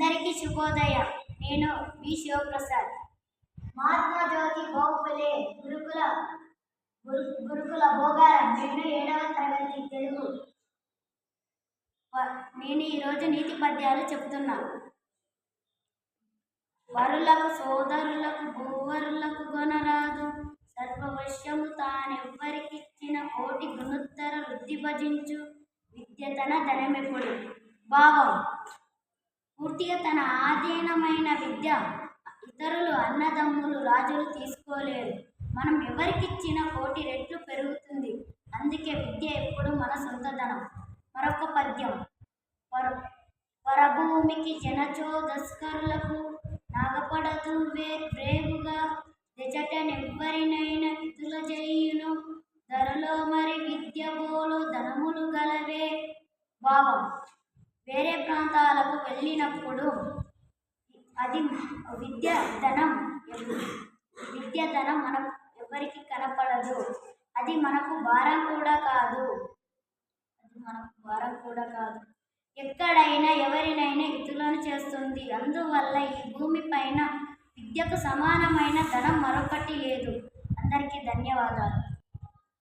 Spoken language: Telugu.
అందరికీ శుభోదయం. నేను బి శివప్రసాద్. మహాత్మా జ్యోతి బాహుబలే గురుకుల భోగారం. నేను 7వ తరగతి తెలుగు. నేను ఈరోజు నీతి పద్యాలు చెప్తున్నాను. వరులకు సోదరులకు భూవరులకు గొనరాదు, సర్వవశ్యము తానెవ్వరికిచ్చిన కోటి గుణుత్తర వృద్ధి భజించు విద్య తన ధనమెప్పుడు. భావం: పూర్తిగా తన ఆధీనమైన విద్య ఇతరులు, అన్నదమ్ములు, రాజులు తీసుకోలేరు. మనం ఎవరికిచ్చిన కోటి రెట్లు పెరుగుతుంది. అందుకే విద్య ఎప్పుడు మన సొంతధనం. మరొక పద్యం: పరభూమికి జనచోదస్కరులకు నాగపడదు వ్రేవుగా, దెచటనెవ్వరినైనా ఇతుల జేయును ధరలో మరి విద్య బోలు ధనములు గలవే. భావం: వేరే ప్రాంతాలకు వెళ్ళినప్పుడు అది విద్య ధనం మనం ఎవరికి కనపడదు. అది మనకు భారం కూడా కాదు. ఎక్కడైనా ఎవరినైనా ఇతులను చేస్తుంది. అందువల్ల ఈ భూమిపైన విద్యకు సమానమైన ధనం మరొకటి లేదు. అందరికీ ధన్యవాదాలు.